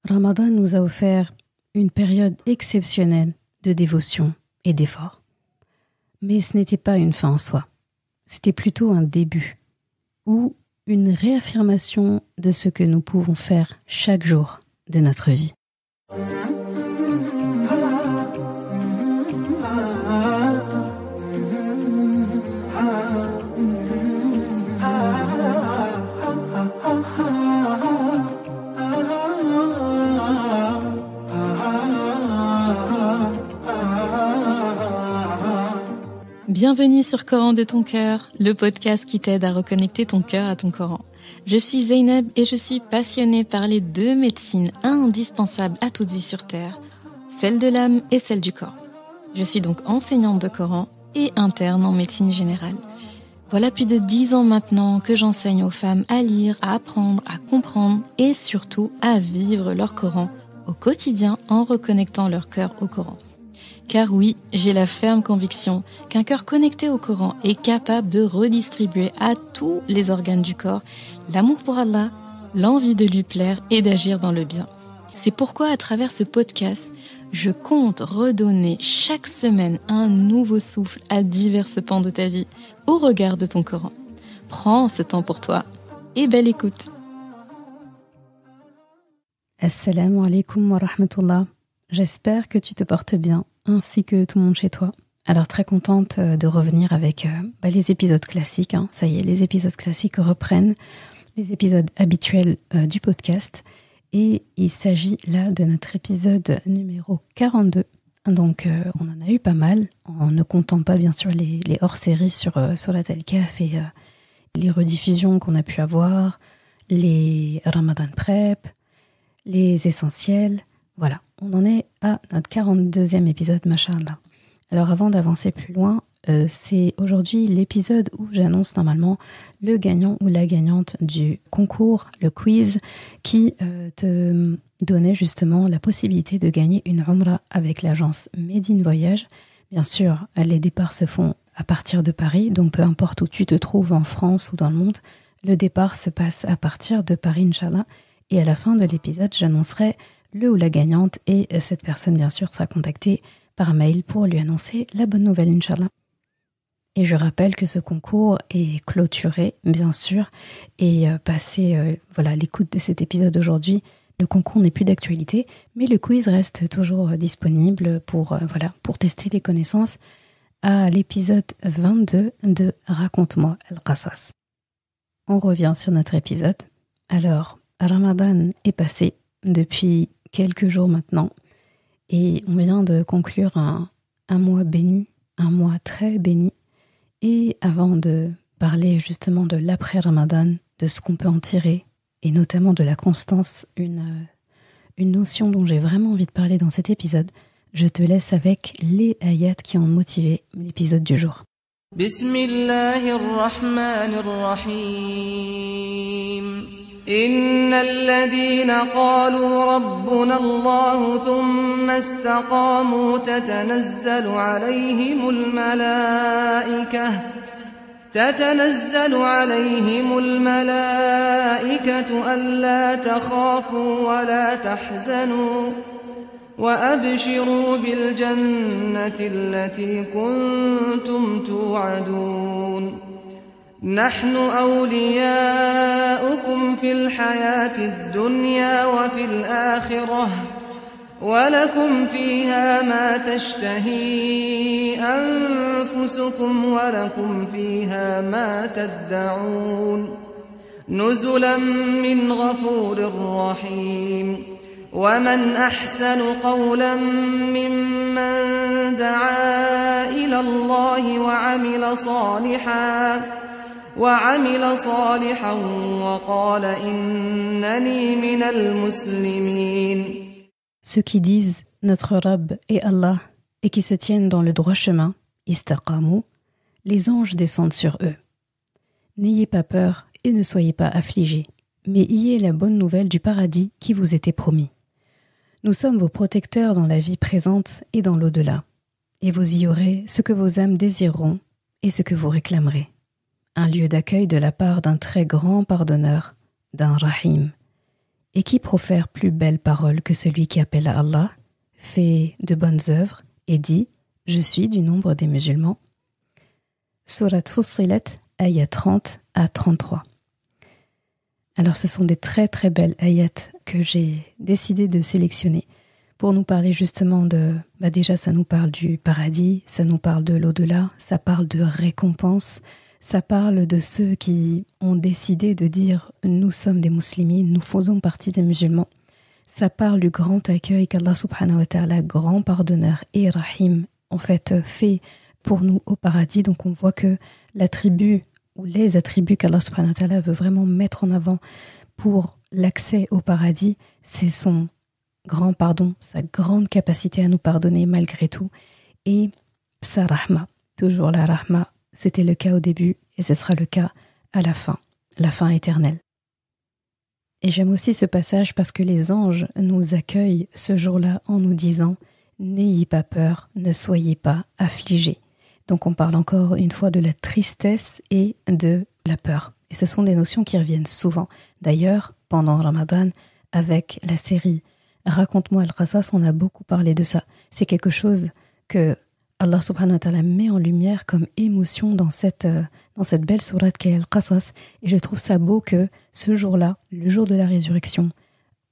Ramadan nous a offert une période exceptionnelle de dévotion et d'effort. Mais ce n'était pas une fin en soi. C'était plutôt un début ou une réaffirmation de ce que nous pouvons faire chaque jour de notre vie. Bienvenue sur Coran de ton cœur, le podcast qui t'aide à reconnecter ton cœur à ton Coran. Je suis Zeynep et je suis passionnée par les deux médecines indispensables à toute vie sur Terre, celle de l'âme et celle du corps. Je suis donc enseignante de Coran et interne en médecine générale. Voilà plus de 10 ans maintenant que j'enseigne aux femmes à lire, à apprendre, à comprendre et surtout à vivre leur Coran au quotidien en reconnectant leur cœur au Coran. Car oui, j'ai la ferme conviction qu'un cœur connecté au Coran est capable de redistribuer à tous les organes du corps l'amour pour Allah, l'envie de lui plaire et d'agir dans le bien. C'est pourquoi à travers ce podcast, je compte redonner chaque semaine un nouveau souffle à divers pans de ta vie au regard de ton Coran. Prends ce temps pour toi et belle écoute. Assalamu alaikum wa rahmatullah. J'espère que tu te portes bien, ainsi que tout le monde chez toi. Alors très contente de revenir avec les épisodes classiques. Ça y est, les épisodes classiques reprennent, les épisodes habituels du podcast. Et il s'agit là de notre épisode numéro 42. Donc on en a eu pas mal, en ne comptant pas bien sûr les hors-séries sur la Telcaf et les rediffusions qu'on a pu avoir, les Ramadan Prep, les essentiels. Voilà, on en est à notre 42e épisode, Masha'Allah. Alors avant d'avancer plus loin, c'est aujourd'hui l'épisode où j'annonce normalement le gagnant ou la gagnante du concours, le quiz, qui te donnait justement la possibilité de gagner une Umrah avec l'agence Made in Voyage. Bien sûr, les départs se font à partir de Paris, donc peu importe où tu te trouves en France ou dans le monde, le départ se passe à partir de Paris, Inch'Allah. Et à la fin de l'épisode, j'annoncerai le ou la gagnante et cette personne bien sûr sera contactée par mail pour lui annoncer la bonne nouvelle, Inch'Allah. Et je rappelle que ce concours est clôturé bien sûr et passé l'écoute de cet épisode aujourd'hui, le concours n'est plus d'actualité, mais le quiz reste toujours disponible pour tester les connaissances à l'épisode 22 de Raconte-moi Al-Qasas. On revient sur notre épisode. Alors, Ramadan est passé depuis quelques jours maintenant et on vient de conclure un mois béni, un mois très béni. Et avant de parler justement de l'après-Ramadan, de ce qu'on peut en tirer et notamment de la constance, une notion dont j'ai vraiment envie de parler dans cet épisode, je te laisse avec les ayats qui ont motivé l'épisode du jour. Bismillahirrahmanirrahim. إن الذين قالوا ربنا الله ثم استقاموا تتنزل عليهم الملائكة ألا تخافوا ولا تحزنوا وأبشروا بالجنة التي كنتم توعدون نحن أولياؤكم في الحياة الدنيا وفي الآخرة ولكم فيها ما تشتهي أنفسكم ولكم فيها ما تدعون نزلا من غفور رحيم ومن أحسن قولا ممن دعا إلى الله وعمل صالحا وقال إنني من المسلمين. Ceux qui disent notre Rabb est Allah et qui se tiennent dans le droit chemin, istaqamu, les anges descendent sur eux. N'ayez pas peur et ne soyez pas affligés, mais ayez la bonne nouvelle du paradis qui vous était promis. Nous sommes vos protecteurs dans la vie présente et dans l'au-delà, et vous y aurez ce que vos âmes désireront et ce que vous réclamerez. Un lieu d'accueil de la part d'un très grand pardonneur, d'un Rahim. Et qui profère plus belle parole que celui qui appelle à Allah, fait de bonnes œuvres et dit « Je suis du nombre des musulmans ». Surat Fussilat, ayat 30 à 33. Alors ce sont des très très belles ayats que j'ai décidé de sélectionner pour nous parler justement de... déjà ça nous parle du paradis, ça nous parle de l'au-delà, ça parle de récompense, ça parle de ceux qui ont décidé de dire « Nous sommes des musulmans, nous faisons partie des musulmans ». Ça parle du grand accueil qu'Allah subhanahu wa ta'ala, grand pardonneur et rahim, en fait, fait pour nous au paradis. Donc on voit que l'attribut ou les attributs qu'Allah subhanahu wa ta'ala veut vraiment mettre en avant pour l'accès au paradis, c'est son grand pardon, sa grande capacité à nous pardonner malgré tout, et sa rahma, toujours la rahma. C'était le cas au début et ce sera le cas à la fin éternelle. Et j'aime aussi ce passage parce que les anges nous accueillent ce jour-là en nous disant « N'ayez pas peur, ne soyez pas affligés ». Donc on parle encore une fois de la tristesse et de la peur. Et ce sont des notions qui reviennent souvent. D'ailleurs, pendant Ramadan, avec la série « Raconte-moi Al-Qasas », on a beaucoup parlé de ça. C'est quelque chose que Allah subhanahu wa ta'ala met en lumière comme émotion dans cette belle sourate qu'est Al-Qasas. Et je trouve ça beau que ce jour-là, le jour de la résurrection,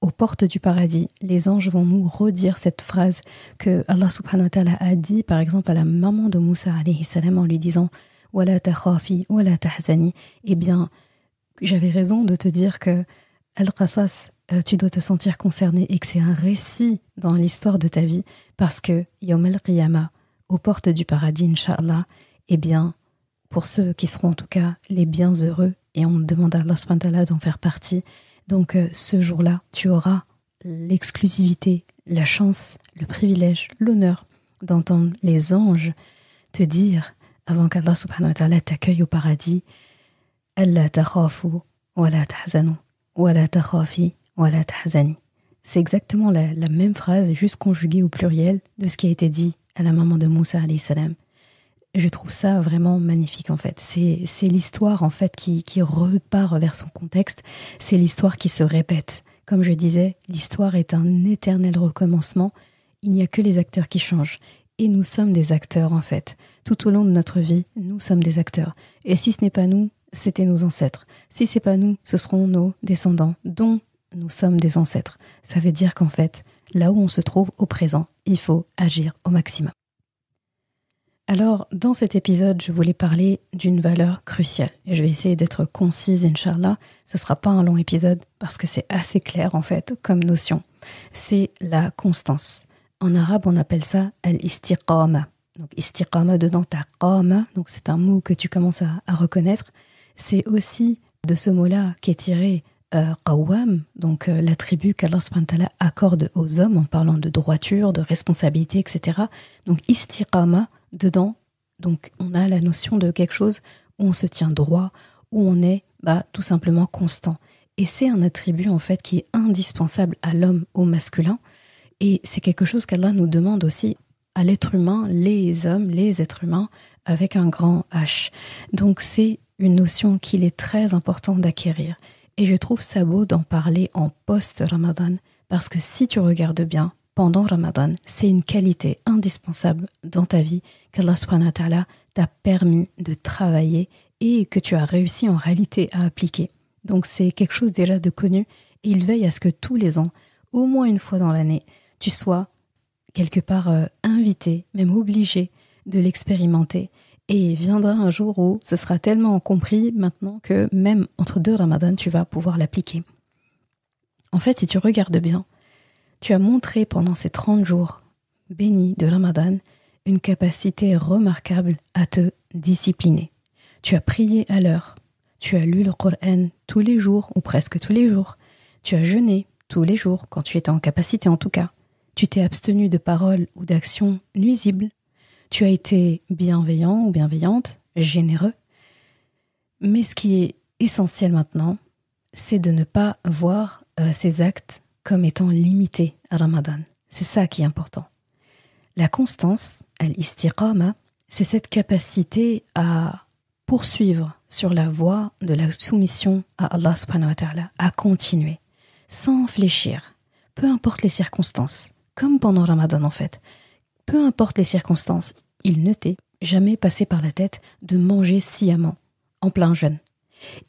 aux portes du paradis, les anges vont nous redire cette phrase que Allah subhanahu wa ta'ala a dit par exemple à la maman de Moussa alayhi salam en lui disant « Wala takhafi, wala tahzani » Eh bien, j'avais raison de te dire que Al-Qasas, tu dois te sentir concerné et que c'est un récit dans l'histoire de ta vie parce que Yawm al-Qiyamah, aux portes du paradis, Inch'Allah, eh bien, pour ceux qui seront en tout cas les bienheureux, et on demande à Allah subhanahu wa ta'ala d'en faire partie, donc ce jour-là, tu auras l'exclusivité, la chance, le privilège, l'honneur d'entendre les anges te dire, avant qu'Allah subhanahu wa ta'ala t'accueille au paradis, « Alla takhafu wa la tahzanu, wa la takhafi wa la tahzani ». C'est exactement la même phrase, juste conjuguée au pluriel de ce qui a été dit à la maman de Moussa alayhi salam. Je trouve ça vraiment magnifique en fait. C'est l'histoire en fait qui repart vers son contexte. C'est l'histoire qui se répète. Comme je disais, l'histoire est un éternel recommencement. Il n'y a que les acteurs qui changent. Et nous sommes des acteurs en fait. Tout au long de notre vie, nous sommes des acteurs. Et si ce n'est pas nous, c'était nos ancêtres. Si c'est pas nous, ce seront nos descendants, dont nous sommes des ancêtres. Ça veut dire qu'en fait, là où on se trouve au présent, il faut agir au maximum. Alors, dans cet épisode, je voulais parler d'une valeur cruciale. Et je vais essayer d'être concise, Inch'Allah. Ce ne sera pas un long épisode parce que c'est assez clair, en fait, comme notion. C'est la constance. En arabe, on appelle ça al-istiqama. Donc, istiqama, dedans, t'as qama. Donc, c'est un mot que tu commences à reconnaître. C'est aussi de ce mot-là qu'est tiré qawwam, donc l'attribut qu'Allah subhanahu wa ta'ala accorde aux hommes en parlant de droiture, de responsabilité, etc. Donc, istiqama, dedans, donc on a la notion de quelque chose où on se tient droit, où on est tout simplement constant. Et c'est un attribut en fait qui est indispensable à l'homme, au masculin. Et c'est quelque chose qu'Allah nous demande aussi à l'être humain, les hommes, les êtres humains, avec un grand H. Donc c'est une notion qu'il est très important d'acquérir. Et je trouve ça beau d'en parler en post-Ramadan, parce que si tu regardes bien, pendant Ramadan, c'est une qualité indispensable dans ta vie qu'Allah subhanahu wa ta'ala t'a permis de travailler et que tu as réussi en réalité à appliquer. Donc c'est quelque chose déjà de connu et il veille à ce que tous les ans, au moins une fois dans l'année, tu sois quelque part invité, même obligé de l'expérimenter. Et viendra un jour où ce sera tellement compris maintenant que même entre deux Ramadan, tu vas pouvoir l'appliquer. En fait, si tu regardes bien, tu as montré pendant ces 30 jours bénis de Ramadan une capacité remarquable à te discipliner. Tu as prié à l'heure, tu as lu le Coran tous les jours ou presque tous les jours, tu as jeûné tous les jours quand tu étais en capacité en tout cas, tu t'es abstenu de paroles ou d'actions nuisibles, tu as été bienveillant ou bienveillante, généreux. Mais ce qui est essentiel maintenant, c'est de ne pas voir ces actes comme étant limités à Ramadan. C'est ça qui est important. La constance, al-istiqama, c'est cette capacité à poursuivre sur la voie de la soumission à Allah subhanahu wa ta'ala, à continuer. sans fléchir, peu importe les circonstances, comme pendant Ramadan en fait, peu importe les circonstances, il ne t'est jamais passé par la tête de manger sciemment, en plein jeûne.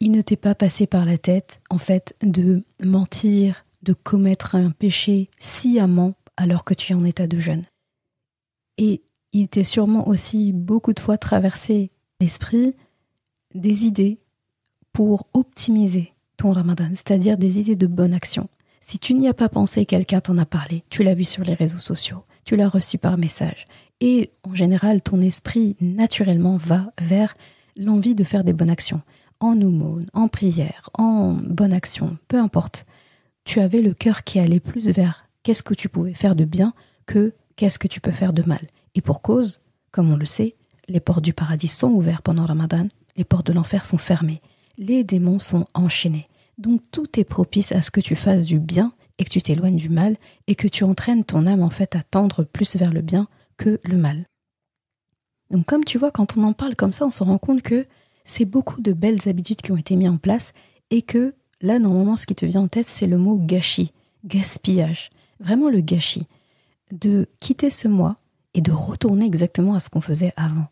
Il ne t'est pas passé par la tête, en fait, de mentir, de commettre un péché sciemment alors que tu es en état de jeûne. Et il t'est sûrement aussi beaucoup de fois traversé l'esprit des idées pour optimiser ton Ramadan, c'est-à-dire des idées de bonne action. Si tu n'y as pas pensé, quelqu'un t'en a parlé, tu l'as vu sur les réseaux sociaux, tu l'as reçu par message. Et en général, ton esprit naturellement va vers l'envie de faire des bonnes actions. En aumône, en prière, en bonne action, peu importe. Tu avais le cœur qui allait plus vers qu'est-ce que tu pouvais faire de bien que qu'est-ce que tu peux faire de mal. Et pour cause, comme on le sait, les portes du paradis sont ouvertes pendant Ramadan, les portes de l'enfer sont fermées, les démons sont enchaînés. Donc tout est propice à ce que tu fasses du bien et que tu t'éloignes du mal et que tu entraînes ton âme en fait à tendre plus vers le bien que le mal. Donc comme tu vois, quand on en parle comme ça, on se rend compte que c'est beaucoup de belles habitudes qui ont été mises en place et que là, normalement, ce qui te vient en tête, c'est le mot gâchis, gaspillage. Vraiment le gâchis. De quitter ce mois et de retourner exactement à ce qu'on faisait avant.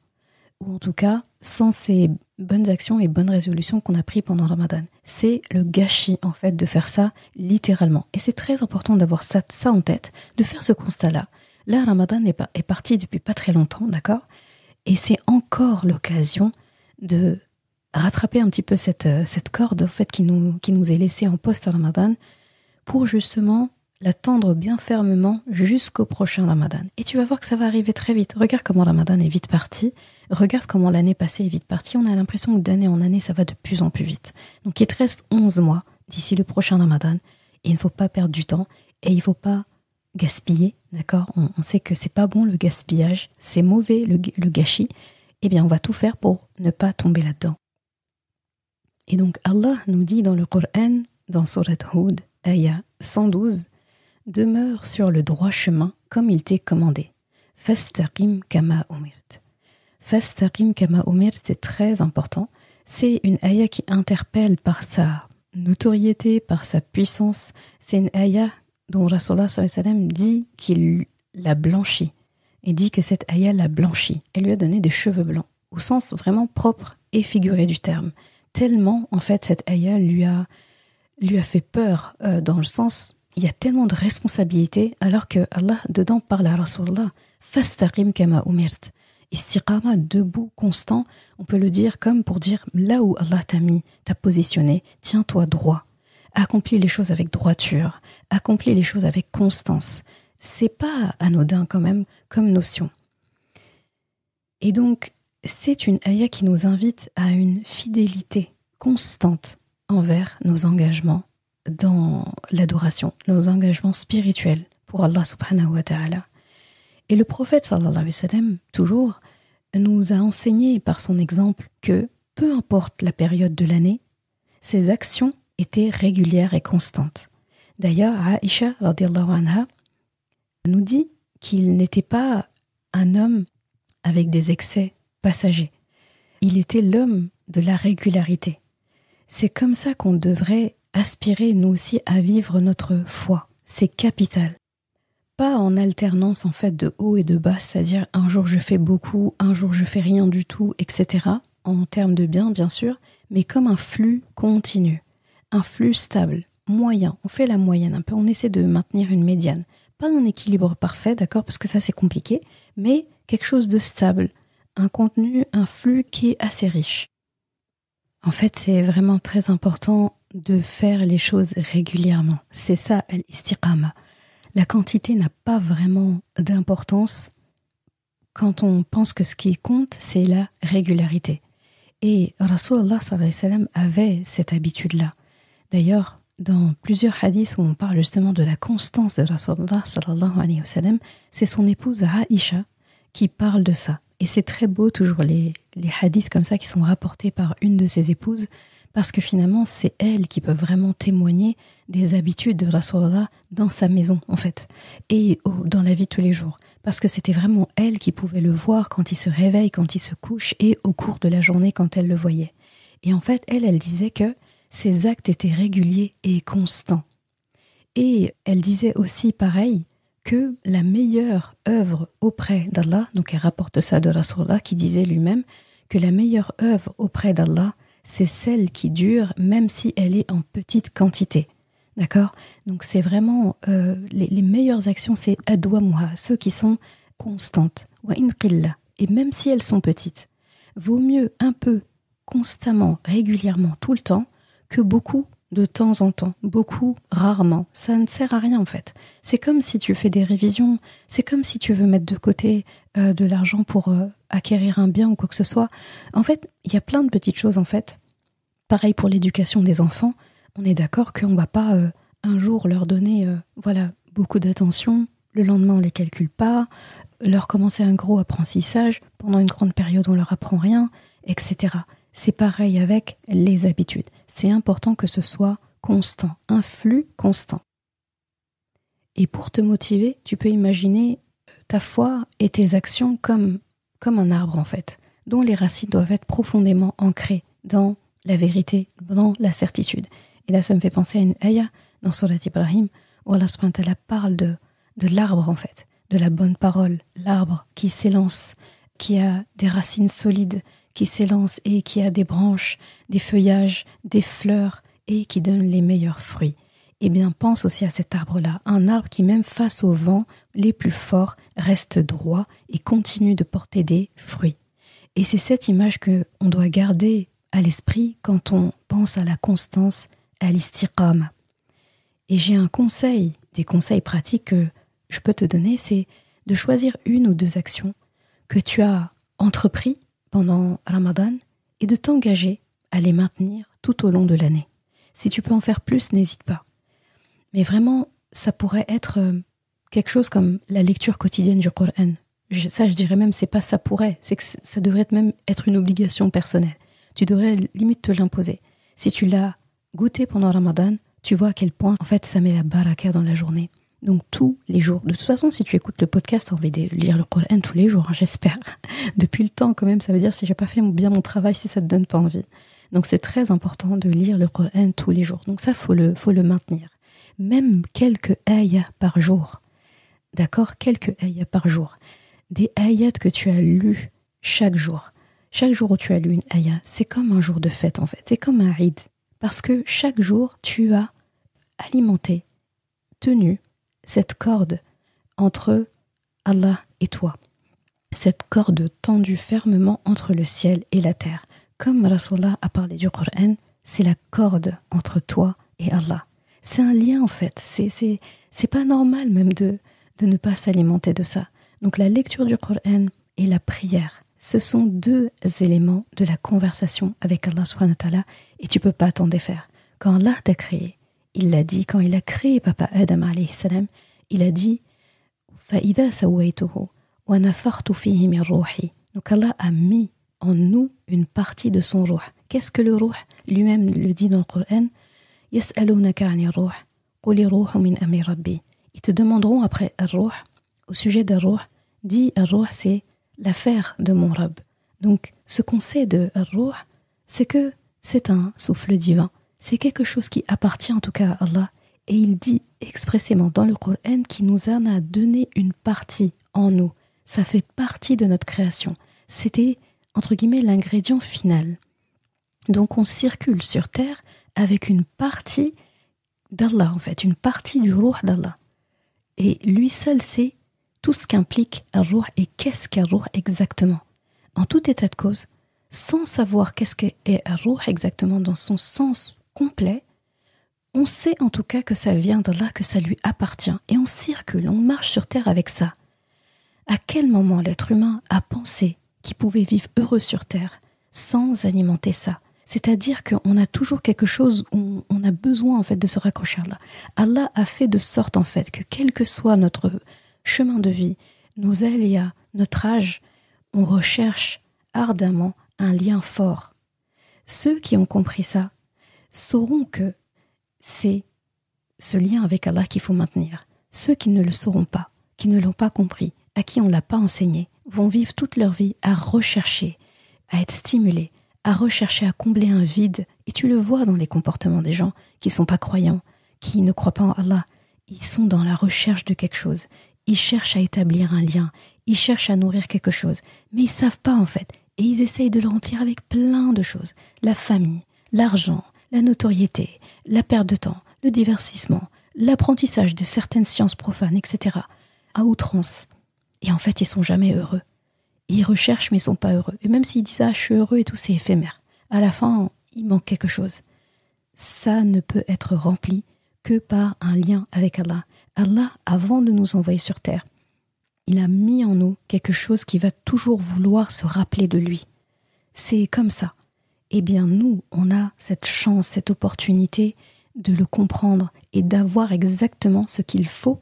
Ou en tout cas, sans ces bonnes actions et bonnes résolutions qu'on a prises pendant Ramadan. C'est le gâchis, en fait, de faire ça littéralement. Et c'est très important d'avoir ça en tête, de faire ce constat-là. Là, Ramadan est parti depuis pas très longtemps, d'accord ? Et c'est encore l'occasion de rattraper un petit peu cette corde en fait, qui nous est laissée en post-Ramadan pour justement la tendre bien fermement jusqu'au prochain Ramadan. Et tu vas voir que ça va arriver très vite. Regarde comment Ramadan est vite parti. Regarde comment l'année passée est vite partie. On a l'impression que d'année en année, ça va de plus en plus vite. Donc il te reste 11 mois d'ici le prochain Ramadan. Et il ne faut pas perdre du temps. Et il ne faut pas gaspiller, d'accord ? On sait que c'est pas bon le gaspillage. C'est mauvais le gâchis. Eh bien, on va tout faire pour ne pas tomber là-dedans. Et donc, Allah nous dit dans le Coran, dans Surat Hud, ayah 112, « Demeure sur le droit chemin comme il t'est commandé. Fastaqim kama umirt. » Fastaqim kama umirt, c'est très important. C'est une ayah qui interpelle par sa notoriété, par sa puissance. C'est une ayah dont Rasulullah sallallahu alayhi wa sallam dit qu'il l'a blanchie. Et dit que cette ayah l'a blanchie. Elle lui a donné des cheveux blancs, au sens vraiment propre et figuré du terme. Tellement, en fait, cette ayah lui a fait peur, dans le sens, il y a tellement de responsabilités, alors que Allah, dedans, parle à Rasulullah. Fastaqim kama umirt. Istiqama, debout, constant, on peut le dire comme pour dire, là où Allah t'a mis, t'a positionné, tiens-toi droit. Accomplis les choses avec droiture, accomplis les choses avec constance. C'est pas anodin quand même comme notion. Et donc, c'est une ayah qui nous invite à une fidélité constante envers nos engagements dans l'adoration, nos engagements spirituels pour Allah subhanahu wa ta'ala. Et le prophète sallallahu alayhi wa sallam, toujours, nous a enseigné par son exemple que peu importe la période de l'année, ses actions étaient régulières et constantes. D'ailleurs, Aïcha radiyallahu anha nous dit qu'il n'était pas un homme avec des excès passagers. Il était l'homme de la régularité. C'est comme ça qu'on devrait aspirer, nous aussi, à vivre notre foi. C'est capital. Pas en alternance, en fait, de haut et de bas, c'est-à-dire un jour je fais beaucoup, un jour je fais rien du tout, etc. En termes de bien, bien sûr, mais comme un flux continu, un flux stable, moyen. On fait la moyenne un peu, on essaie de maintenir une médiane. Pas un équilibre parfait, d'accord, parce que ça c'est compliqué, mais quelque chose de stable. Un contenu, un flux qui est assez riche. En fait, c'est vraiment très important de faire les choses régulièrement. C'est ça, al-istiqama. La quantité n'a pas vraiment d'importance quand on pense que ce qui compte, c'est la régularité. Et Rasulullah sallallahu alayhi wa sallam avait cette habitude-là. D'ailleurs, dans plusieurs hadiths où on parle justement de la constance de Rasulullah sallallahu alayhi wa sallam, c'est son épouse Aïcha qui parle de ça. Et c'est très beau toujours les hadiths comme ça qui sont rapportés par une de ses épouses, parce que finalement c'est elles qui peuvent vraiment témoigner des habitudes de Rasulullah dans sa maison en fait, et dans la vie de tous les jours. Parce que c'était vraiment elle qui pouvait le voir quand il se réveille, quand il se couche, et au cours de la journée quand elle le voyait. Et en fait, elle disait que ses actes étaient réguliers et constants. Et elle disait aussi pareil, que la meilleure œuvre auprès d'Allah, donc elle rapporte ça de Rasulullah qui disait lui-même que la meilleure œuvre auprès d'Allah, c'est celle qui dure même si elle est en petite quantité. D'accord ? Donc c'est vraiment les meilleures actions, c'est adwamuha, ceux qui sont constantes. Wa in qilla, et même si elles sont petites, vaut mieux un peu, constamment, régulièrement, tout le temps, que beaucoup de temps en temps, beaucoup, rarement. Ça ne sert à rien en fait. C'est comme si tu fais des révisions, c'est comme si tu veux mettre de côté de l'argent pour acquérir un bien ou quoi que ce soit. En fait, il y a plein de petites choses en fait. Pareil pour l'éducation des enfants, on est d'accord qu'on ne va pas un jour leur donner beaucoup d'attention, le lendemain on ne les calcule pas, leur commencer un gros apprentissage, pendant une grande période on leur apprend rien, etc. C'est pareil avec les habitudes. C'est important que ce soit constant, un flux constant. Et pour te motiver, tu peux imaginer ta foi et tes actions comme un arbre en fait, dont les racines doivent être profondément ancrées dans la vérité, dans la certitude. Et là, ça me fait penser à une ayah dans Surat Ibrahim, où Allah subhanahu wa ta'ala parle de l'arbre en fait, de la bonne parole, l'arbre qui s'élance, qui a des racines solides, qui s'élance et qui a des branches, des feuillages, des fleurs et qui donne les meilleurs fruits. Eh bien, pense aussi à cet arbre-là, un arbre qui même face au vent les plus forts reste droit et continue de porter des fruits. Et c'est cette image que on doit garder à l'esprit quand on pense à la constance, à l'istiqama. Et j'ai des conseils pratiques que je peux te donner, c'est de choisir une ou deux actions que tu as entrepris pendant Ramadan et de t'engager à les maintenir tout au long de l'année. Si tu peux en faire plus, n'hésite pas. Mais vraiment, ça pourrait être quelque chose comme la lecture quotidienne du Coran. Je dirais même, c'est pas ça pourrait, c'est que ça devrait même être une obligation personnelle. Tu devrais limite te l'imposer. Si tu l'as goûté pendant Ramadan, tu vois à quel point, en fait, ça met la baraka dans la journée. Donc tous les jours. De toute façon, si tu écoutes le podcast, tu as envie de lire le Coran tous les jours, j'espère. Depuis le temps quand même, ça veut dire si j'ai pas fait bien mon travail, si ça te donne pas envie. Donc c'est très important de lire le Coran tous les jours. Donc ça, faut le maintenir. Même quelques ayats par jour. D'accord ? Quelques ayats par jour. Des ayats que tu as lus chaque jour. Chaque jour où tu as lu une ayat, c'est comme un jour de fête en fait. C'est comme un Eid. Parce que chaque jour, tu as alimenté, tenu cette corde entre Allah et toi. Cette corde tendue fermement entre le ciel et la terre. Comme Rasulullah a parlé du Coran, c'est la corde entre toi et Allah. C'est un lien en fait. C'est pas normal même de ne pas s'alimenter de ça. Donc la lecture du Coran et la prière, ce sont deux éléments de la conversation avec Allah subhanahu wa ta'ala et tu peux pas t'en défaire. Quand Allah t'a créé, il l'a dit, quand il a créé Papa Adam alayhi salam, il a dit فَإِذَا سَوَّيْتُهُ وَنَفَخْتُ فِيهِ مِنْ رُوحِي. Donc Allah a mis en nous une partie de son ruh. Qu'est-ce que le ruh ? Lui-même le dit dans le Coran, يَسْأَلُونَكَ عَنِ الرُّوحِ قُلِ الرُّوحُ مِنْ أَمْرِ رَبِّي. Ils te demanderont après al-ruh, au sujet del-ruh, dit al-ruh c'est l'affaire de mon Rabb. Donc ce qu'on sait de al-ruh, c'est que c'est un souffle divin. C'est quelque chose qui appartient en tout cas à Allah. Et il dit expressément dans le Coran qu'il nous en a donné une partie en nous. Ça fait partie de notre création. C'était, entre guillemets, l'ingrédient final. Donc on circule sur terre avec une partie d'Allah, en fait, une partie du ruh d'Allah. Et lui seul sait tout ce qu'implique un ruh et qu'est-ce qu'un ruh exactement. En tout état de cause, sans savoir qu'est-ce qu'est un ruh exactement dans son sens complet, on sait en tout cas que ça vient d'Allah, que ça lui appartient. Et on circule, on marche sur terre avec ça. À quel moment l'être humain a pensé qu'il pouvait vivre heureux sur terre sans alimenter ça ? C'est-à-dire qu'on a toujours quelque chose où on a besoin en fait de se raccrocher à Allah. Allah a fait de sorte en fait que quel que soit notre chemin de vie, nos aléas, notre âge, on recherche ardemment un lien fort. Ceux qui ont compris ça sauront que c'est ce lien avec Allah qu'il faut maintenir. Ceux qui ne le sauront pas, qui ne l'ont pas compris, à qui on ne l'a pas enseigné, vont vivre toute leur vie à rechercher, à être stimulés, à rechercher à combler un vide. Et tu le vois dans les comportements des gens qui ne sont pas croyants, qui ne croient pas en Allah. ils sont dans la recherche de quelque chose. Ils cherchent à établir un lien. Ils cherchent à nourrir quelque chose. Mais ils ne savent pas en fait. Et ils essayent de le remplir avec plein de choses. La famille, l'argent, la notoriété, la perte de temps, le divertissement, l'apprentissage de certaines sciences profanes, etc. à outrance. Et en fait, ils sont jamais heureux. Ils recherchent, mais ils sont pas heureux. Et même s'ils disent « Ah, je suis heureux et tout, c'est éphémère », à la fin, il manque quelque chose. Ça ne peut être rempli que par un lien avec Allah. Allah, avant de nous envoyer sur terre, il a mis en nous quelque chose qui va toujours vouloir se rappeler de lui. C'est comme ça. Eh bien, nous, on a cette chance, cette opportunité de le comprendre et d'avoir exactement ce qu'il faut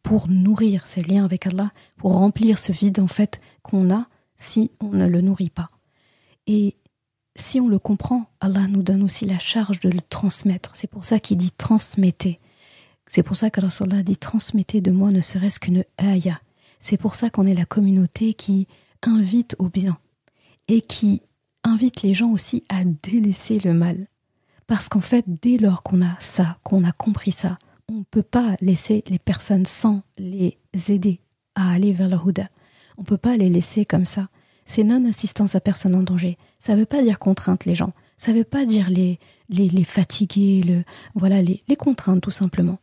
pour nourrir ces liens avec Allah, pour remplir ce vide en fait qu'on a si on ne le nourrit pas. Et si on le comprend, Allah nous donne aussi la charge de le transmettre. C'est pour ça qu'il dit « transmettez ». C'est pour ça que Rasulallah dit « transmettez de moi ne serait-ce qu'une ayah ». C'est pour ça qu'on est la communauté qui invite au bien et qui invite les gens aussi à délaisser le mal. Parce qu'en fait, dès lors qu'on a ça, qu'on a compris ça, on ne peut pas laisser les personnes sans les aider à aller vers le Huda. On ne peut pas les laisser comme ça. C'est non-assistance à personne en danger. Ça ne veut pas dire contrainte les gens. Ça ne veut pas dire les fatiguer, les contraindre tout simplement.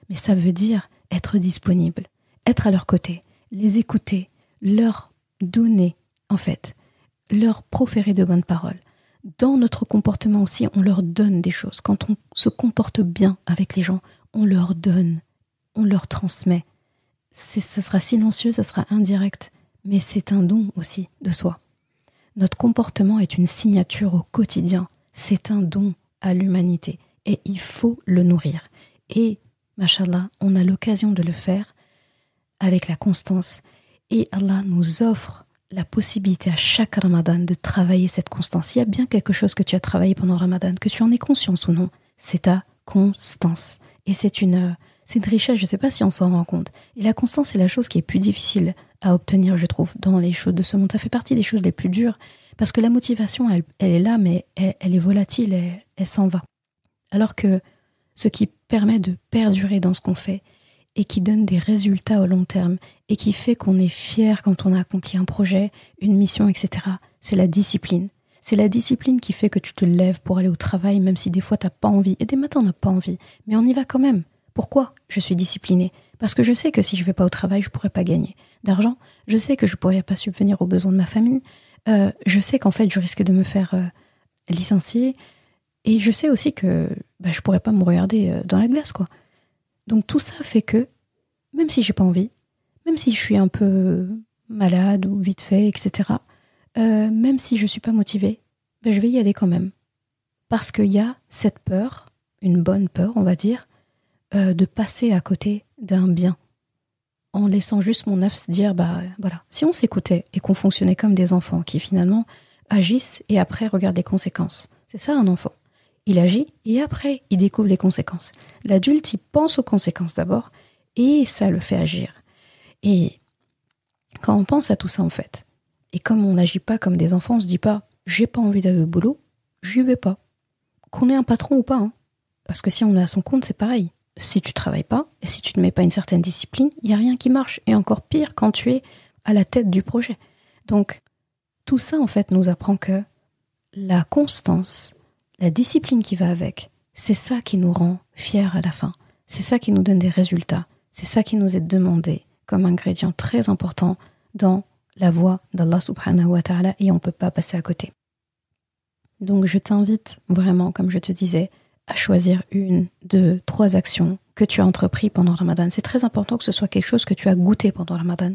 Mais ça veut dire être disponible, être à leur côté, les écouter, leur donner, en fait, leur proférer de bonnes paroles. Dans notre comportement aussi, on leur donne des choses. Quand on se comporte bien avec les gens, on leur donne, on leur transmet. Ce sera silencieux, ce sera indirect, mais c'est un don aussi de soi. Notre comportement est une signature au quotidien. C'est un don à l'humanité et il faut le nourrir. Et, machallah, on a l'occasion de le faire avec la constance. Et Allah nous offre la possibilité à chaque Ramadan de travailler cette constance. Il y a bien quelque chose que tu as travaillé pendant Ramadan, que tu en aies conscience ou non, c'est ta constance. Et c'est une richesse, je ne sais pas si on s'en rend compte. Et la constance, c'est la chose qui est plus difficile à obtenir, je trouve, dans les choses de ce monde. Ça fait partie des choses les plus dures, parce que la motivation, elle est là, mais elle est volatile, elle s'en va. Alors que ce qui permet de perdurer dans ce qu'on fait, et qui donne des résultats au long terme, et qui fait qu'on est fier quand on a accompli un projet, une mission, etc., c'est la discipline. C'est la discipline qui fait que tu te lèves pour aller au travail, même si des fois tu n'as pas envie. Et des matins, on n'a pas envie. Mais on y va quand même. Pourquoi je suis disciplinée? Parce que je sais que si je ne vais pas au travail, je ne pourrai pas gagner d'argent. Je sais que je ne pourrai pas subvenir aux besoins de ma famille. Je sais qu'en fait, je risque de me faire licencier. Et je sais aussi que je ne pourrai pas me regarder dans la glace, quoi. Donc tout ça fait que, même si je n'ai pas envie, même si je suis un peu malade ou vite fait, etc., même si je ne suis pas motivée, je vais y aller quand même. Parce qu'il y a cette peur, une bonne peur, on va dire, de passer à côté d'un bien. En laissant juste mon œuf se dire, voilà, si on s'écoutait et qu'on fonctionnait comme des enfants qui finalement agissent et après regardent les conséquences. C'est ça un enfant. Il agit et après il découvre les conséquences. L'adulte, il pense aux conséquences d'abord et ça le fait agir. Et quand on pense à tout ça en fait, et comme on n'agit pas comme des enfants, on se dit pas « j'ai pas envie d'aller au boulot, j'y vais pas ». Qu'on ait un patron ou pas, hein. Parce que si on est à son compte, c'est pareil. Si tu travailles pas, et si tu ne mets pas une certaine discipline, il n'y a rien qui marche. Et encore pire quand tu es à la tête du projet. Donc, tout ça en fait nous apprend que la constance, la discipline qui va avec, c'est ça qui nous rend fiers à la fin. C'est ça qui nous donne des résultats. C'est ça qui nous est demandé comme ingrédient très important dans la voie d'Allah subhanahu wa ta'ala et on ne peut pas passer à côté. Donc je t'invite vraiment, comme je te disais, à choisir 1, 2, 3 actions que tu as entreprises pendant Ramadan. C'est très important que ce soit quelque chose que tu as goûté pendant Ramadan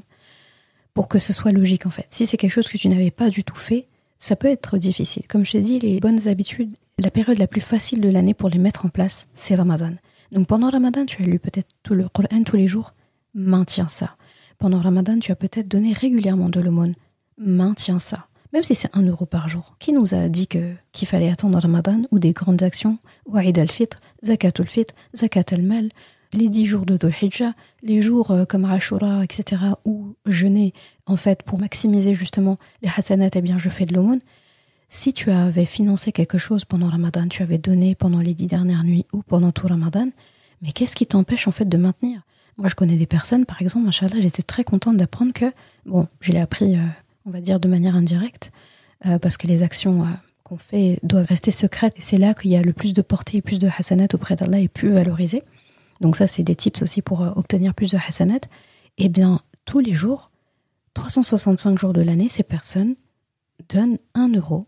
pour que ce soit logique en fait. Si c'est quelque chose que tu n'avais pas du tout fait, ça peut être difficile. Comme je t'ai dit, les bonnes habitudes, la période la plus facile de l'année pour les mettre en place, c'est Ramadan. Donc pendant Ramadan, tu as lu peut-être tout le Coran tous les jours, maintiens ça. Pendant Ramadan, tu as peut-être donné régulièrement de l'aumône, maintiens ça. Même si c'est 1 euro par jour. Qui nous a dit qu'il fallait attendre Ramadan ou des grandes actions, ou Eid al-Fitr, Zakat al-Fitr, Zakat al-Mal, les 10 jours de Dhul Hijjah, les jours comme Ashura, etc., ou jeûner, en fait, pour maximiser justement les hasanat, eh bien je fais de l'aumône. Si tu avais financé quelque chose pendant Ramadan, tu avais donné pendant les 10 dernières nuits ou pendant tout Ramadan, Mais qu'est-ce qui t'empêche en fait de maintenir? Moi, je connais des personnes, par exemple, machallah, j'étais très contente d'apprendre que, bon, je l'ai appris, on va dire, de manière indirecte, parce que les actions qu'on fait doivent rester secrètes, et c'est là qu'il y a le plus de portée et plus de hasanat auprès d'Allah et plus valorisé. Donc ça, c'est des tips aussi pour obtenir plus de hasanat. Eh bien, tous les jours, 365 jours de l'année, ces personnes donnent 1 euro,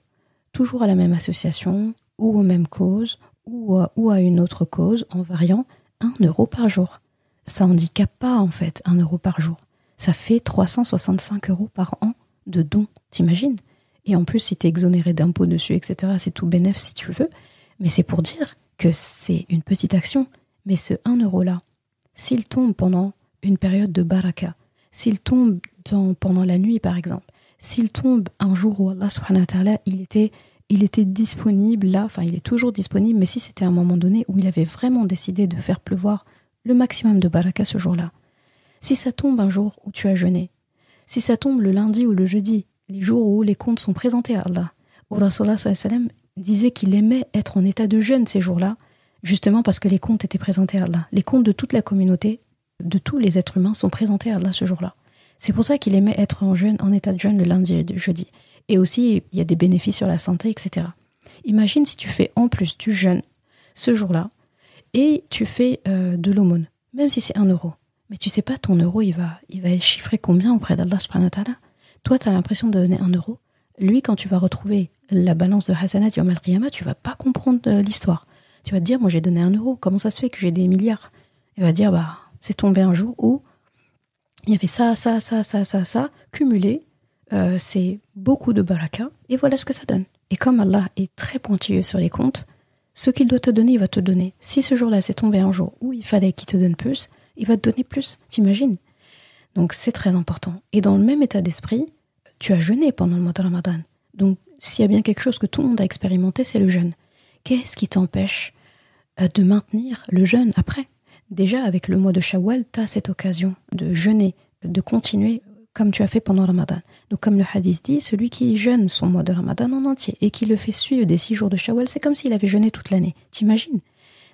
toujours à la même association, ou aux mêmes causes, ou à une autre cause, en variant 1 euro par jour. Ça handicape pas, en fait, 1 euro par jour. Ça fait 365 euros par an de dons, t'imagines? Et en plus, si t'es exonéré d'impôts dessus, etc., c'est tout bénef si tu veux. Mais c'est pour dire que c'est une petite action. Mais ce 1 euro-là, s'il tombe pendant une période de baraka, s'il tombe pendant la nuit, par exemple, s'il tombe un jour où Allah subhanahu wa ta'ala, il était disponible là, enfin il est toujours disponible, mais si c'était à un moment donné où il avait vraiment décidé de faire pleuvoir le maximum de baraka ce jour-là, si ça tombe un jour où tu as jeûné, si ça tombe le lundi ou le jeudi, les jours où les comptes sont présentés à Allah, où Rasulullah sallallahu alayhi wa sallam disait qu'il aimait être en état de jeûne ces jours-là, justement parce que les comptes étaient présentés à Allah. Les comptes de toute la communauté, de tous les êtres humains sont présentés à Allah ce jour-là. C'est pour ça qu'il aimait être en état de jeûne le lundi et le jeudi. Et aussi, il y a des bénéfices sur la santé, etc. Imagine si tu fais en plus du jeûne ce jour-là et tu fais de l'aumône, même si c'est 1 euro. Mais tu sais pas, ton euro, il va chiffrer combien auprès d'Allah subhanahu wa ta'ala. Toi, tu as l'impression de donner 1 euro. Lui, quand tu vas retrouver la balance de Hasanat Yom al-Qiyamah, tu vas pas comprendre l'histoire. Tu vas te dire, moi j'ai donné 1 euro, comment ça se fait que j'ai des milliards? Il va dire, c'est tombé un jour où il y avait ça, cumulé, c'est beaucoup de baraka, et voilà ce que ça donne. Et comme Allah est très pointilleux sur les comptes, ce qu'il doit te donner, il va te donner. Si ce jour-là c'est tombé un jour où il fallait qu'il te donne plus, il va te donner plus, t'imagines? Donc c'est très important. Et dans le même état d'esprit, tu as jeûné pendant le mois de Ramadan. Donc s'il y a bien quelque chose que tout le monde a expérimenté, c'est le jeûne. Qu'est-ce qui t'empêche de maintenir le jeûne après? Déjà, avec le mois de Shawwal, tu as cette occasion de jeûner, de continuer comme tu as fait pendant le Ramadan. Donc comme le hadith dit, celui qui jeûne son mois de Ramadan en entier et qui le fait suivre des 6 jours de Shawwal, c'est comme s'il avait jeûné toute l'année. T'imagines?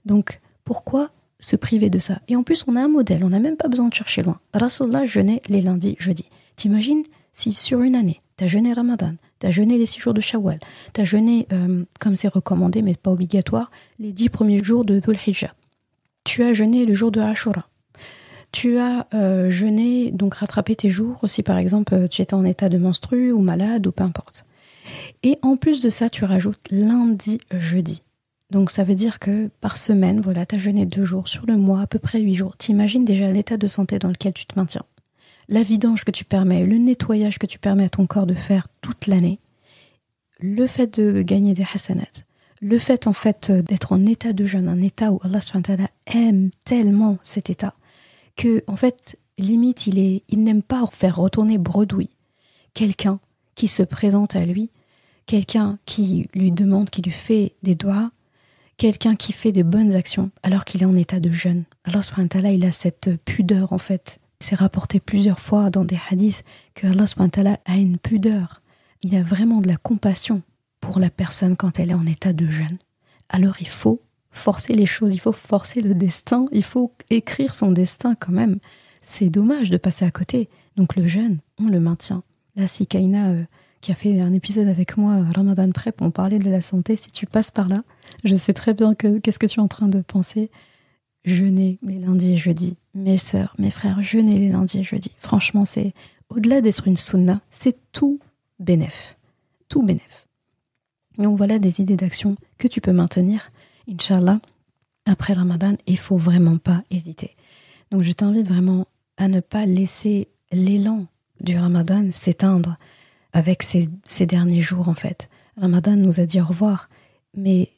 Donc pourquoi se priver de ça? Et en plus, on a un modèle, on n'a même pas besoin de chercher loin. Rasulullah jeûnait les lundis, jeudis. T'imagines si sur une année, tu as jeûné Ramadan, tu as jeûné les 6 jours de Shawwal, tu as jeûné, comme c'est recommandé mais pas obligatoire, les 10 premiers jours de Dhul Hijjah. Tu as jeûné le jour de Ashura. Tu as jeûné, donc rattrapé tes jours, si par exemple tu étais en état de menstru ou malade ou peu importe. Et en plus de ça, tu rajoutes lundi, jeudi. Donc ça veut dire que par semaine, voilà, tu as jeûné 2 jours sur le mois, à peu près 8 jours. T'imagines déjà l'état de santé dans lequel tu te maintiens. La vidange que tu permets, le nettoyage que tu permets à ton corps de faire toute l'année, le fait de gagner des hasanats, le fait en fait d'être en état de jeûne, un état où Allah subhanahu wa ta'ala aime tellement cet état, que en fait, limite, il n'aime pas faire retourner bredouille quelqu'un qui se présente à lui, quelqu'un qui lui demande, qui lui fait des doigts, quelqu'un qui fait des bonnes actions alors qu'il est en état de jeûne. Allah subhanahu wa ta'ala, il a cette pudeur en fait. C'est rapporté plusieurs fois dans des hadiths que Allah subhanahu wa ta'ala a une pudeur. Il a vraiment de la compassion pour la personne quand elle est en état de jeûne. Alors il faut forcer les choses, il faut forcer le destin, il faut écrire son destin quand même. C'est dommage de passer à côté. Donc le jeûne, on le maintient. Là, si Kaina, qui a fait un épisode avec moi, Ramadan Prep, on parlait de la santé, si tu passes par là, je sais très bien qu'est-ce que tu es en train de penser. Jeûner les lundis et jeudis. Mes sœurs, mes frères, jeûner les lundis et jeudis. Franchement, c'est au-delà d'être une sunna, c'est tout bénef. Tout bénef. Donc voilà des idées d'action que tu peux maintenir, Inch'Allah, après Ramadan. Il faut vraiment pas hésiter. Donc je t'invite vraiment à ne pas laisser l'élan du Ramadan s'éteindre avec ces derniers jours en fait. Ramadan nous a dit au revoir, mais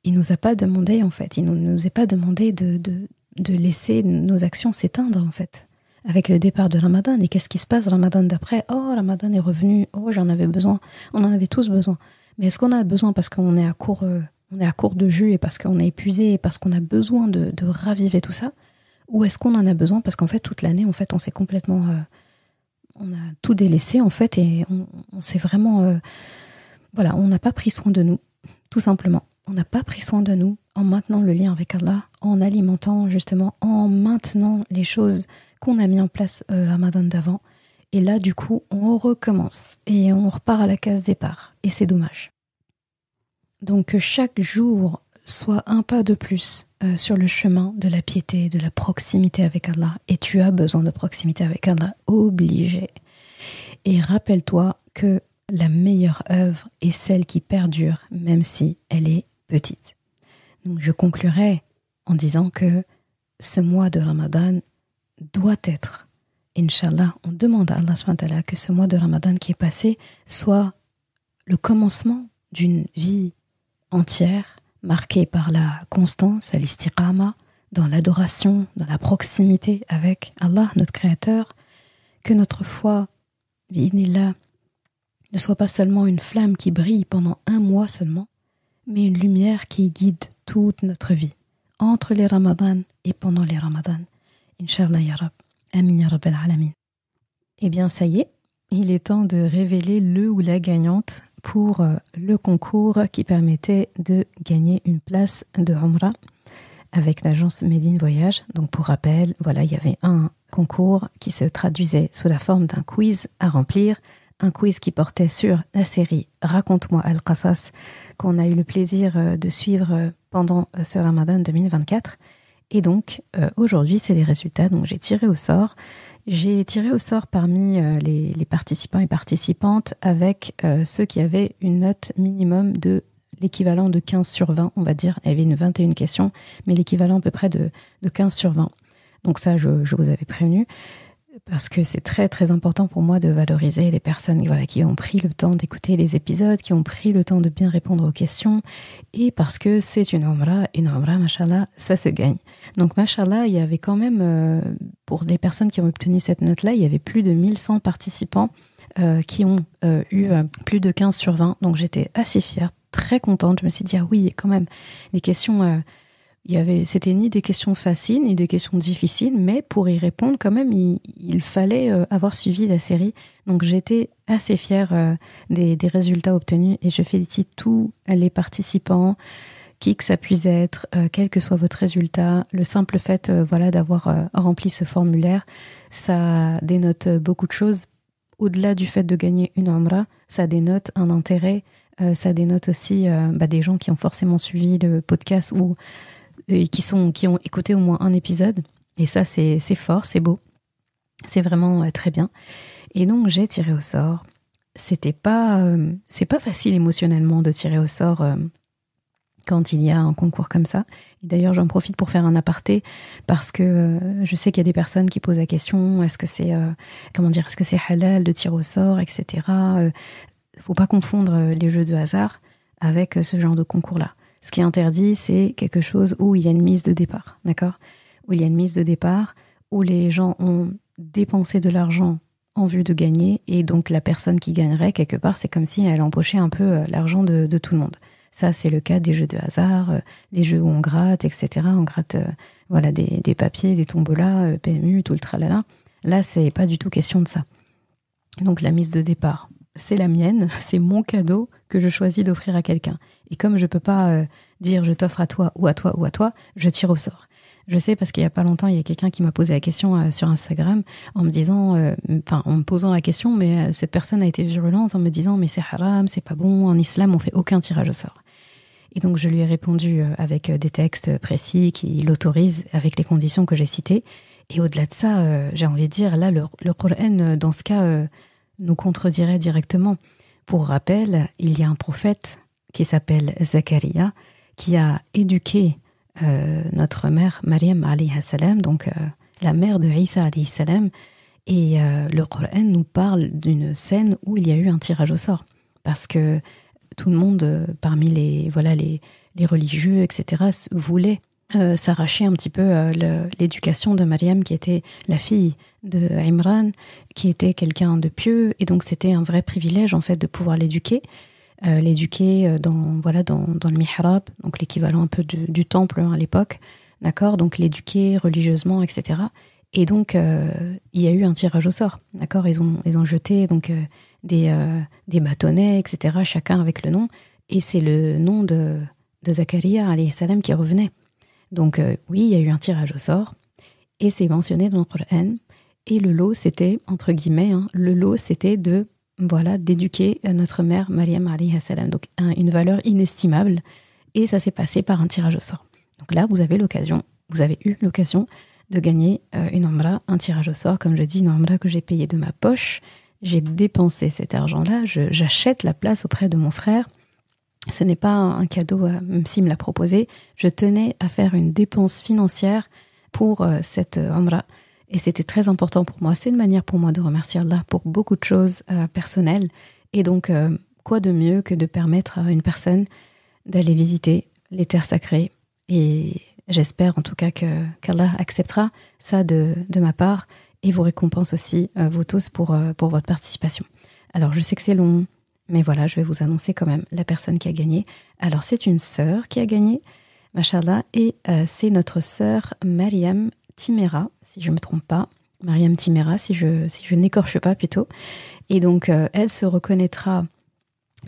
il nous a pas demandé en fait, il nous a pas demandé de laisser nos actions s'éteindre en fait. Avec le départ de Ramadan, et qu'est-ce qui se passe Ramadan d'après? Oh, Ramadan est revenu, oh j'en avais besoin, on en avait tous besoin. Mais est-ce qu'on a besoin parce qu'on est à court de jus et parce qu'on est épuisé et parce qu'on a besoin de raviver tout ça? Ou est-ce qu'on en a besoin parce qu'en fait toute l'année en fait on s'est complètement on a tout délaissé en fait et on s'est vraiment voilà, on n'a pas pris soin de nous tout simplement. on n'a pas pris soin de nous en maintenant le lien avec Allah, en alimentant justement, en maintenant les choses qu'on a mis en place le Ramadan d'avant. Et là, du coup, on recommence et on repart à la case départ. Et c'est dommage. Donc que chaque jour soit un pas de plus sur le chemin de la piété, de la proximité avec Allah. Et tu as besoin de proximité avec Allah, obligé. Et rappelle-toi que la meilleure œuvre est celle qui perdure, même si elle est petite. Donc je conclurai en disant que ce mois de Ramadan doit être, Inch'Allah, on demande à Allah subhanahu wa ta'ala que ce mois de Ramadan qui est passé soit le commencement d'une vie entière marquée par la constance, l'istiqama, dans l'adoration, dans la proximité avec Allah, notre Créateur, que notre foi, bi'idhnillah, ne soit pas seulement une flamme qui brille pendant un mois seulement, mais une lumière qui guide toute notre vie, entre les Ramadans et pendant les Ramadans. Inch'Allah ya Rab. Amin ya Rabbal Alamin. Eh bien, ça y est, il est temps de révéler le ou la gagnante pour le concours qui permettait de gagner une place de Umrah avec l'agence Made in Voyage. Donc, pour rappel, voilà, il y avait un concours qui se traduisait sous la forme d'un quiz à remplir, un quiz qui portait sur la série Raconte-moi Al-Qasas qu'on a eu le plaisir de suivre pendant ce Ramadan 2024. Et donc, aujourd'hui, c'est les résultats. Donc, j'ai tiré au sort. J'ai tiré au sort parmi les participants et participantes avec ceux qui avaient une note minimum de l'équivalent de 15 sur 20, on va dire. Il y avait une 21 questions, mais l'équivalent à peu près de 15 sur 20. Donc ça, je vous avais prévenu, parce que c'est très très important pour moi de valoriser les personnes qui ont pris le temps d'écouter les épisodes, qui ont pris le temps de bien répondre aux questions, et parce que c'est une Umrah, mashallah, ça se gagne. Donc mashallah, il y avait quand même, pour les personnes qui ont obtenu cette note-là, il y avait plus de 1100 participants qui ont eu plus de 15 sur 20, donc j'étais assez fière, très contente. Je me suis dit, ah oui, quand même, les questions... c'était ni des questions faciles, ni des questions difficiles, mais pour y répondre, quand même, il fallait avoir suivi la série. Donc, j'étais assez fière des résultats obtenus et je félicite tous les participants, qui que ça puisse être, quel que soit votre résultat. Le simple fait d'avoir rempli ce formulaire, ça dénote beaucoup de choses. Au-delà du fait de gagner une Umrah, ça dénote un intérêt, ça dénote aussi des gens qui ont forcément suivi le podcast ou qui ont écouté au moins un épisode. Et ça, c'est fort, c'est beau. C'est vraiment très bien. Et donc, j'ai tiré au sort. C'est pas facile émotionnellement de tirer au sort quand il y a un concours comme ça. Et d'ailleurs, j'en profite pour faire un aparté parce que je sais qu'il y a des personnes qui posent la question, est-ce que c'est halal de tirer au sort, etc. Faut pas confondre les jeux de hasard avec ce genre de concours-là. Ce qui est interdit, c'est quelque chose où il y a une mise de départ, d'accord ? Où il y a une mise de départ, où les gens ont dépensé de l'argent en vue de gagner, et donc la personne qui gagnerait, quelque part, c'est comme si elle empochait un peu l'argent de tout le monde. Ça, c'est le cas des jeux de hasard, les jeux où on gratte, etc. On gratte des papiers, des tombolas, PMU, tout le tralala. Là, c'est pas du tout question de ça. Donc la mise de départ, c'est la mienne, c'est mon cadeau que je choisis d'offrir à quelqu'un. Et comme je peux pas dire je t'offre à toi ou à toi ou à toi, je tire au sort. Je sais parce qu'il y a pas longtemps, il y a quelqu'un qui m'a posé la question sur Instagram en me disant, en me posant la question, mais cette personne a été virulente en me disant mais c'est haram, c'est pas bon, en islam on fait aucun tirage au sort. Et donc je lui ai répondu avec des textes précis qui l'autorisent avec les conditions que j'ai citées. Et au-delà de ça, j'ai envie de dire, là le Coran dans ce cas nous contredirait directement. Pour rappel, il y a un prophète qui s'appelle Zacharia qui a éduqué notre mère Maryam alayhi salam, donc la mère de Isa alayhi salam, et le Coran nous parle d'une scène où il y a eu un tirage au sort parce que tout le monde parmi les religieux, etc., voulait s'arracher un petit peu l'éducation de Maryam, qui était la fille de Imran, qui était quelqu'un de pieux, et donc c'était un vrai privilège en fait de pouvoir l'éduquer dans le mihrab, donc l'équivalent un peu du temple à l'époque, d'accord, donc l'éduquer religieusement, etc. Et donc il y a eu un tirage au sort, d'accord, ils ont jeté donc des bâtonnets, etc., chacun avec le nom, et c'est le nom de de Zacharia alayhi salam qui revenait. Donc oui, il y a eu un tirage au sort et c'est mentionné dans le Coran. Et le lot, c'était, entre guillemets, le lot, c'était d'éduquer notre mère Maryam alayhi salam. Donc une valeur inestimable. Et ça s'est passé par un tirage au sort. Donc là, vous avez eu l'occasion de gagner une Omra, un tirage au sort. Comme je dis, une Omra que j'ai payée de ma poche. J'ai dépensé cet argent-là. J'achète la place auprès de mon frère. Ce n'est pas un cadeau, même s'il me l'a proposé. Je tenais à faire une dépense financière pour cette Omra. Et c'était très important pour moi. C'est une manière pour moi de remercier Allah pour beaucoup de choses personnelles. Et donc, quoi de mieux que de permettre à une personne d'aller visiter les terres sacrées. Et j'espère en tout cas qu'Allah acceptera ça de ma part et vous récompense aussi, vous tous, pour votre participation. Alors, je sais que c'est long, mais voilà, je vais vous annoncer quand même la personne qui a gagné. Alors, c'est une sœur qui a gagné, machallah, et c'est notre sœur Mariam Timera, si je ne me trompe pas. Mariam Timera, si je n'écorche pas plutôt. Et donc, elle se reconnaîtra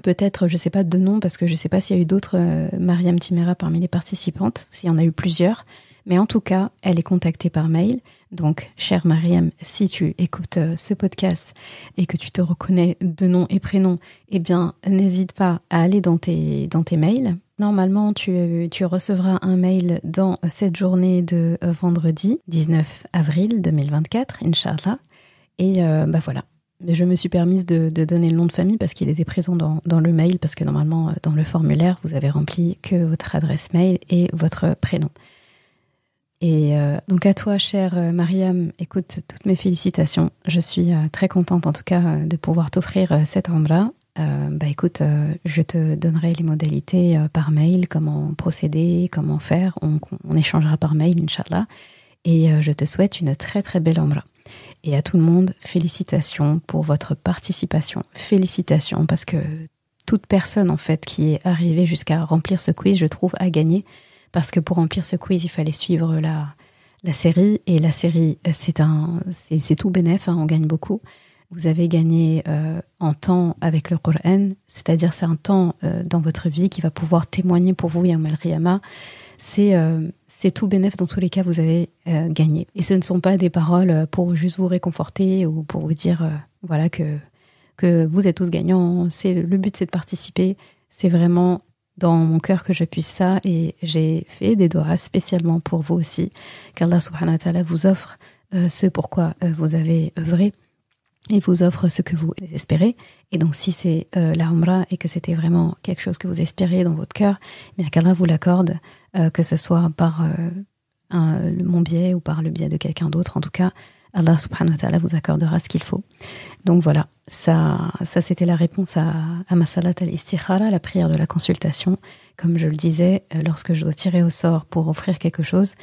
peut-être, je ne sais pas de nom, parce que je ne sais pas s'il y a eu d'autres Mariam Timera parmi les participantes, s'il y en a eu plusieurs. Mais en tout cas, elle est contactée par mail. Donc, chère Mariam, si tu écoutes ce podcast et que tu te reconnais de nom et prénom, eh bien, n'hésite pas à aller dans tes mails. Normalement, tu recevras un mail dans cette journée de vendredi 19 avril 2024, Inch'Allah. Et voilà. Je me suis permise de donner le nom de famille parce qu'il était présent dans le mail, parce que normalement, dans le formulaire, vous avez rempli que votre adresse mail et votre prénom. Et donc à toi, chère Mariam, écoute, toutes mes félicitations. Je suis très contente en tout cas de pouvoir t'offrir cette Omra. Écoute, je te donnerai les modalités par mail, comment procéder, comment faire. On échangera par mail, Inch'Allah. Et je te souhaite une très très belle Omra. Et à tout le monde, félicitations pour votre participation. Félicitations parce que toute personne en fait qui est arrivée jusqu'à remplir ce quiz, je trouve, a gagné. Parce que pour remplir ce quiz, il fallait suivre la série. Et la série, c'est tout bénef, on gagne beaucoup. Vous avez gagné en temps avec le Coran, c'est-à-dire c'est un temps dans votre vie qui va pouvoir témoigner pour vous, Yawm al-Qiyamah. C'est tout bénef, dans tous les cas, vous avez gagné. Et ce ne sont pas des paroles pour juste vous réconforter ou pour vous dire que vous êtes tous gagnants. Le but, c'est de participer. C'est vraiment dans mon cœur que je puisse ça, et j'ai fait des doigts spécialement pour vous aussi, qu'Allah subhanahu wa ta'ala vous offre ce pourquoi vous avez œuvré et vous offre ce que vous espérez. Et donc si c'est la Umrah et que c'était vraiment quelque chose que vous espérez dans votre cœur, bien qu'Allah vous l'accorde, que ce soit par mon biais ou par le biais de quelqu'un d'autre, en tout cas Allah subhanahu wa ta'ala vous accordera ce qu'il faut. Donc voilà, ça c'était la réponse à ma salat al-istikhara, la prière de la consultation. Comme je le disais, lorsque je dois tirer au sort pour offrir quelque chose,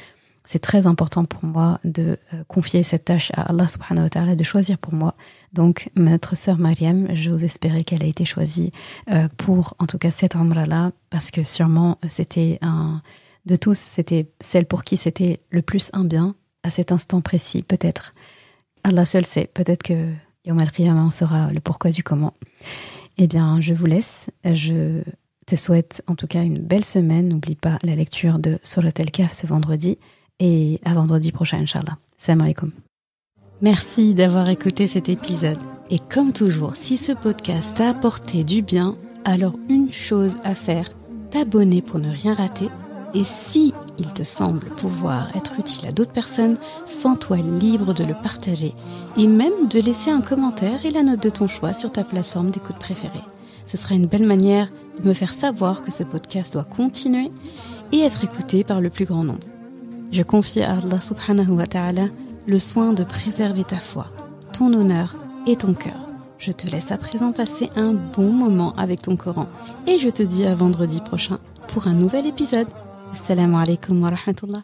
c'est très important pour moi de confier cette tâche à Allah subhanahu wa ta'ala, de choisir pour moi. Donc notre sœur Mariam, j'ose espérer qu'elle a été choisie pour en tout cas cette Umrah-là, parce que sûrement c'était de tous, c'était celle pour qui c'était le plus un bien à cet instant précis, peut-être. Allah seul sait, peut-être que Yawm al-Qiyamah, on saura le pourquoi du comment. Eh bien, je vous laisse. Je te souhaite en tout cas une belle semaine. N'oublie pas la lecture de Surat al-Kahf ce vendredi. Et à vendredi prochain, Inch'Allah. Salam alaikum. Merci d'avoir écouté cet épisode. Et comme toujours, si ce podcast t'a apporté du bien, alors une chose à faire, t'abonner pour ne rien rater. Et si il te semble pouvoir être utile à d'autres personnes, sens-toi libre de le partager et même de laisser un commentaire et la note de ton choix sur ta plateforme d'écoute préférée. Ce sera une belle manière de me faire savoir que ce podcast doit continuer et être écouté par le plus grand nombre. Je confie à Allah subhanahu wa ta'ala le soin de préserver ta foi, ton honneur et ton cœur. Je te laisse à présent passer un bon moment avec ton Coran et je te dis à vendredi prochain pour un nouvel épisode. Assalamu alaikum wa rahmatullah.